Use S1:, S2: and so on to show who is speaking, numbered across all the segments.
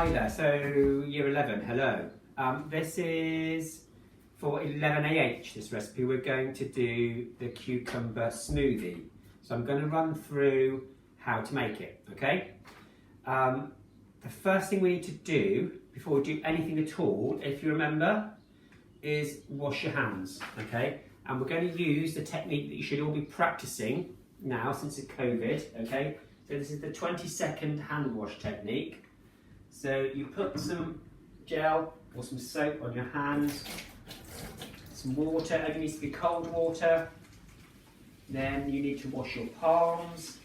S1: Hi there, so Year 11, hello. This is for 11AH, this recipe. We're going to do the cucumber smoothie. So I'm going to run through how to make it, okay? The first thing we need to do, before we do anything at all, if you remember, is wash your hands, okay? And we're going to use the technique that you should all be practicing now since it's COVID, okay? So this is the 20-second hand wash technique. So you put some gel or some soap on your hands, some water, it needs to be cold water. Then you need to wash your palms,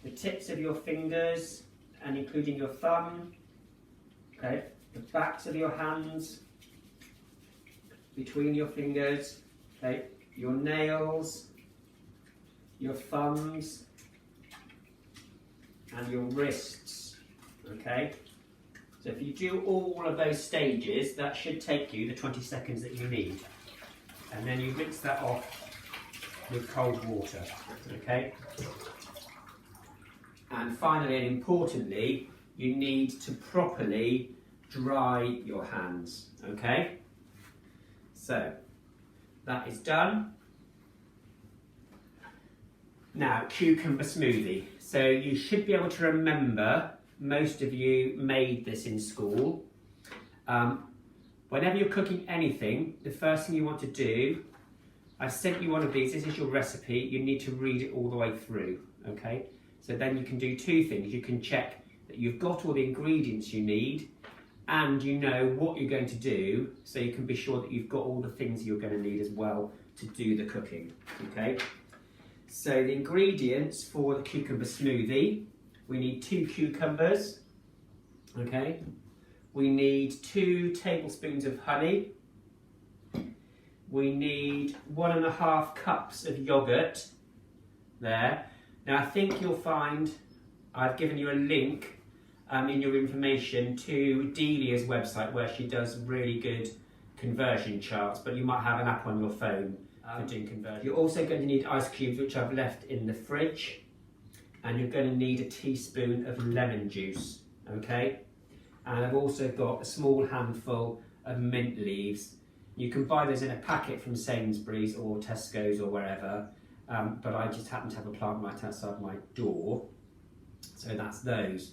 S1: the tips of your fingers, and including your thumb, okay, the backs of your hands, between your fingers, okay, your nails, your thumbs, and your wrists, okay? So if you do all of those stages, that should take you the 20 seconds that you need. And then you rinse that off with cold water, okay? And finally and importantly, you need to properly dry your hands, okay? So, that is done. Now, cucumber smoothie. So you should be able to remember, most of you made this in school. Whenever you're cooking anything, the first thing you want to do, I sent you one of these, this is your recipe, you need to read it all the way through, okay? So then you can do two things. You can check that you've got all the ingredients you need and you know what you're going to do, so you can be sure that you've got all the things you're going to need as well to do the cooking, okay? So the ingredients for the cucumber smoothie, we need 2 cucumbers, okay? We need 2 tablespoons of honey. We need 1.5 cups of yogurt there. Now I think you'll find I've given you a link in your information to Delia's website where she does really good conversion charts, but you might have an app on your phone for doing conversion. You're also going to need ice cubes, which I've left in the fridge, and you're going to need a teaspoon of lemon juice, okay? And I've also got a small handful of mint leaves. You can buy those in a packet from Sainsbury's or Tesco's or wherever, but I just happen to have a plant right outside my door, so that's those.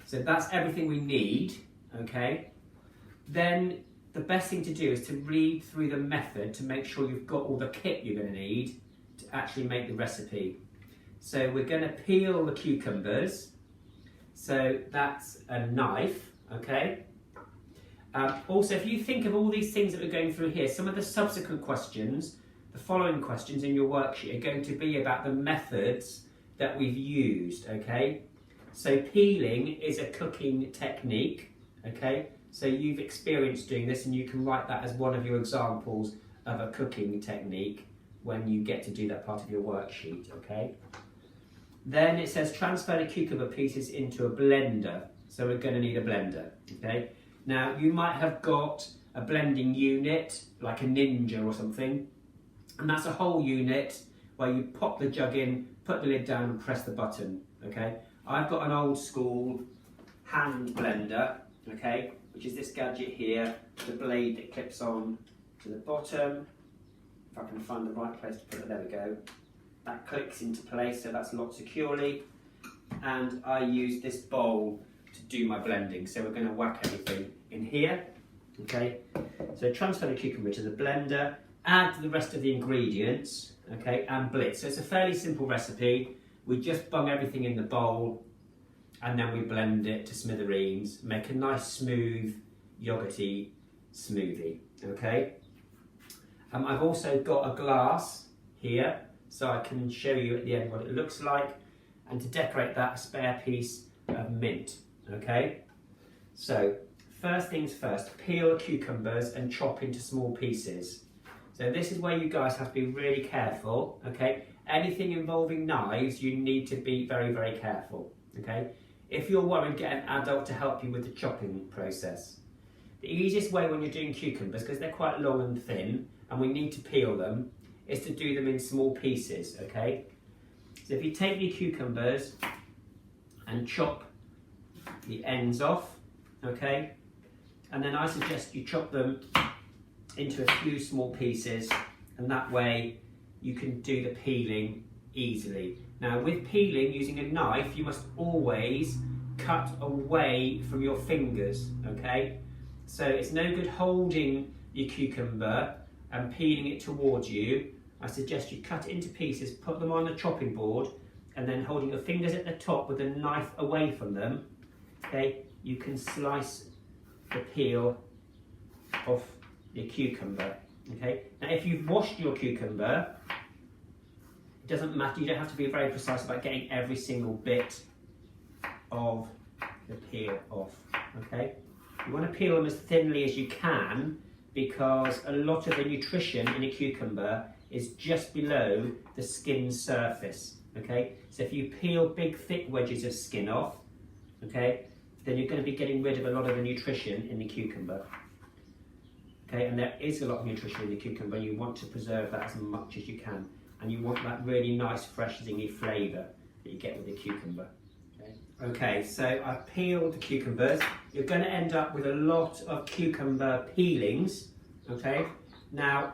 S1: So that's everything we need, okay? Then the best thing to do is to read through the method to make sure you've got all the kit you're going to need to actually make the recipe. So we're going to peel the cucumbers, so that's a knife, okay? Also, if you think of all these things that we're going through here, some of the subsequent questions, the following questions in your worksheet are going to be about the methods that we've used, okay? So peeling is a cooking technique, okay? So you've experienced doing this and you can write that as one of your examples of a cooking technique when you get to do that part of your worksheet, okay? Then it says transfer the cucumber pieces into a blender. So we're going to need a blender, okay? Now you might have got a blending unit, like a Ninja or something, and that's a whole unit where you pop the jug in, put the lid down and press the button, okay? I've got an old school hand blender, okay, which is this gadget here, the blade that clips on to the bottom. If I can find the right place to put it, there we go. That clicks into place, so that's locked securely. And I use this bowl to do my blending, so we're going to whack everything in here, okay? So transfer the cucumber to the blender, add the rest of the ingredients, okay, and blitz. So it's a fairly simple recipe. We just bung everything in the bowl and then we blend it to smithereens, make a nice smooth yogurty smoothie, okay? I've also got a glass here so I can show you at the end what it looks like, and to decorate that, a spare piece of mint, okay? So first things first, peel cucumbers and chop into small pieces. So this is where you guys have to be really careful, okay? Anything involving knives, you need to be very, very careful, okay? If you're worried, get an adult to help you with the chopping process. The easiest way when you're doing cucumbers, because they're quite long and thin, and we need to peel them, is to do them in small pieces, okay? So if you take your cucumbers and chop the ends off, okay? And then I suggest you chop them into a few small pieces, and that way you can do the peeling easily. Now with peeling using a knife, you must always cut away from your fingers, okay? So it's no good holding your cucumber and peeling it towards you. I suggest you cut it into pieces, put them on the chopping board, and then holding your fingers at the top with a knife away from them, okay, you can slice the peel off your cucumber, okay? Now if you've washed your cucumber, it doesn't matter, you don't have to be very precise about getting every single bit of the peel off, okay? You want to peel them as thinly as you can, because a lot of the nutrition in a cucumber is just below the skin surface, okay? So if you peel big thick wedges of skin off, okay, then you're going to be getting rid of a lot of the nutrition in the cucumber. Okay, and there is a lot of nutrition in the cucumber, and you want to preserve that as much as you can. And you want that really nice, fresh, zingy flavour that you get with the cucumber. Okay, so I've peeled the cucumbers. You're going to end up with a lot of cucumber peelings, okay? Now,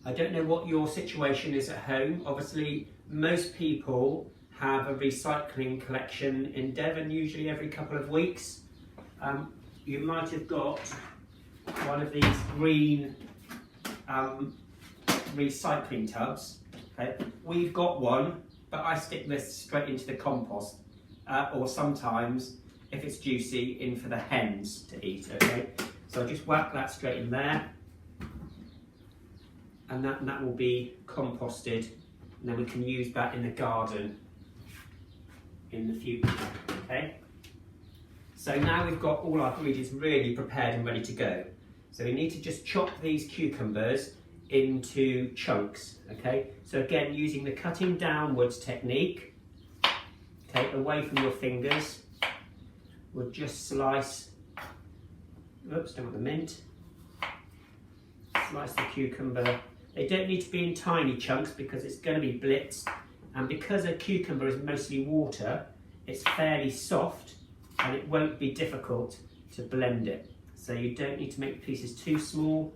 S1: I don't know what your situation is at home. Obviously, most people have a recycling collection in Devon, usually every couple of weeks. You might have got one of these green recycling tubs. Okay? We've got one, but I stick this straight into the compost, or sometimes, if it's juicy, in for the hens to eat. Okay, so I just whack that straight in there, and that will be composted, and then we can use that in the garden in the future. Okay, so now we've got all our ingredients really prepared and ready to go. So we need to just chop these cucumbers into chunks. Okay, so again, using the cutting downwards technique, okay, away from your fingers, we'll just slice, oops, don't want the mint, slice the cucumber. They don't need to be in tiny chunks because it's going to be blitzed, and because a cucumber is mostly water, it's fairly soft and it won't be difficult to blend it. So you don't need to make pieces too small.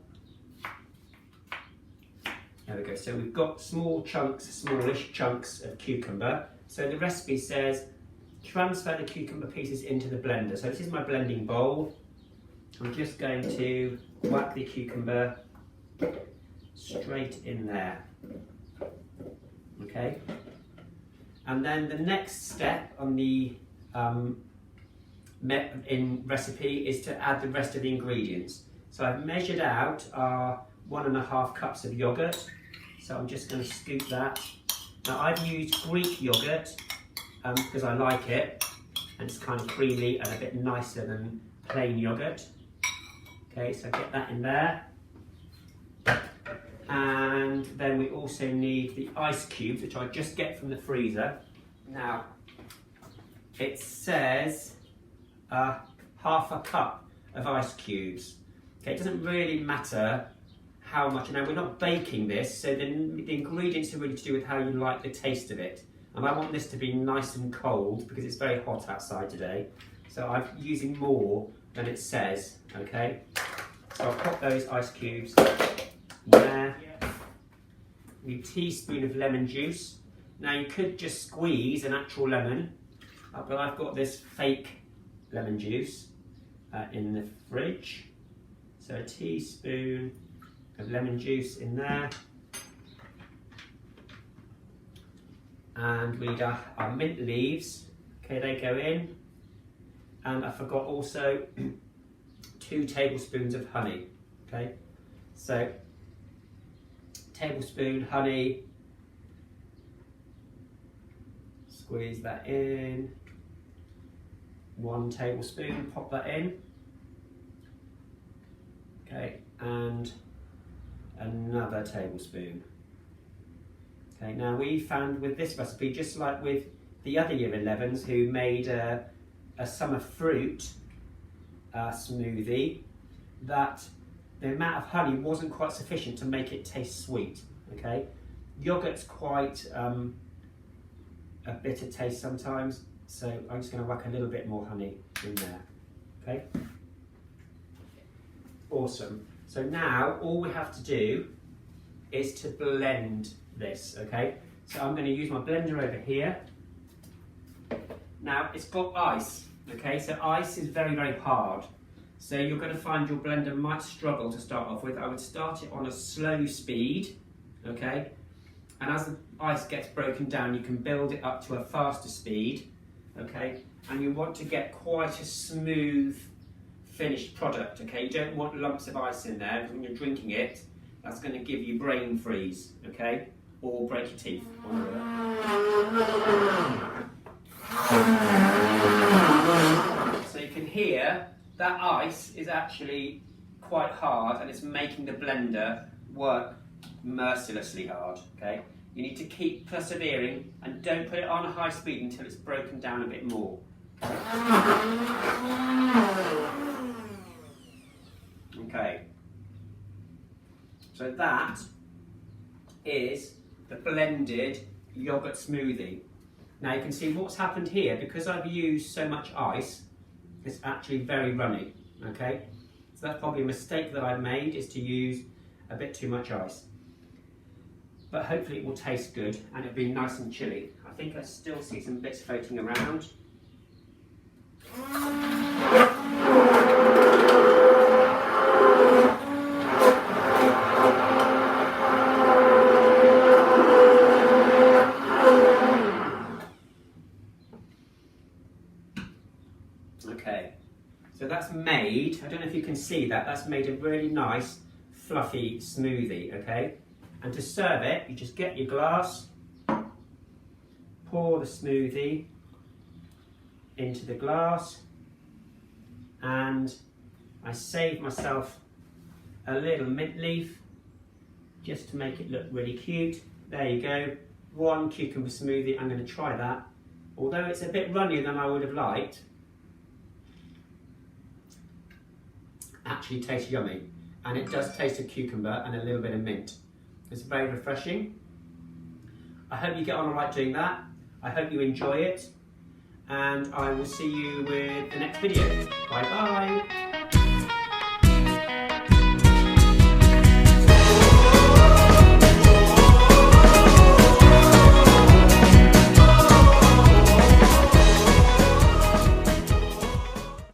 S1: There we go, so we've got small chunks, smallish chunks of cucumber. So the recipe says transfer the cucumber pieces into the blender. So this is my blending bowl. I'm just going to whack the cucumber straight in there. Okay, and then the next step on the recipe is to add the rest of the ingredients. So I've measured out our 1.5 cups of yogurt. So I'm just going to scoop that. Now I've used Greek yogurt because I like it, and it's kind of creamy and a bit nicer than plain yogurt. Okay, so get that in there. And then we also need the ice cubes, which I just get from the freezer. Now, it says half a cup of ice cubes. Okay, it doesn't really matter how much. Now, we're not baking this, so the ingredients are really to do with how you like the taste of it. And I want this to be nice and cold because it's very hot outside today. So I'm using more than it says, okay? So I'll pop those ice cubes there. A teaspoon of lemon juice. Now you could just squeeze an actual lemon, but I've got this fake lemon juice in the fridge. So a teaspoon of lemon juice in there. And we need our mint leaves. Okay, they go in. And I forgot also 2 tablespoons of honey. Okay, so tablespoon honey, squeeze that in, 1 tablespoon, pop that in, okay, and another tablespoon. Okay, now we found with this recipe, just like with the other Year 11s who made a summer fruit smoothie, that the amount of honey wasn't quite sufficient to make it taste sweet. Okay, yogurt's quite a bitter taste sometimes, so I'm just going to whack a little bit more honey in there. okay? Awesome. So now all we have to do is to blend this, okay? So I'm going to use my blender over here. Now it's got ice, okay? So ice is very, very hard. So you're going to find your blender might struggle to start off with. I would start it on a slow speed, okay? And as the ice gets broken down, you can build it up to a faster speed, okay? And you want to get quite a smooth finished product, okay? You don't want lumps of ice in there, because when you're drinking it, that's going to give you brain freeze, okay? Or break your teeth. So you can hear that ice is actually quite hard and it's making the blender work mercilessly hard, okay? You need to keep persevering and don't put it on a high speed until it's broken down a bit more. Okay, so that is the blended yogurt smoothie. Now you can see what's happened here, because I've used so much ice, it's actually very runny, okay? So that's probably a mistake that I've made, is to use a bit too much ice. But hopefully it will taste good and it'll be nice and chilly. I think I still see some bits floating around. Okay, so that's made, I don't know if you can see that, that's made a really nice fluffy smoothie, okay? And to serve it, you just get your glass, pour the smoothie into the glass, and I saved myself a little mint leaf just to make it look really cute. There you go, 1 cucumber smoothie. I'm going to try that. Although it's a bit runnier than I would have liked, actually tastes yummy, and it does taste of cucumber and a little bit of mint. It's very refreshing. I hope you get on alright doing that. I hope you enjoy it, and I will see you with the next video. Bye bye.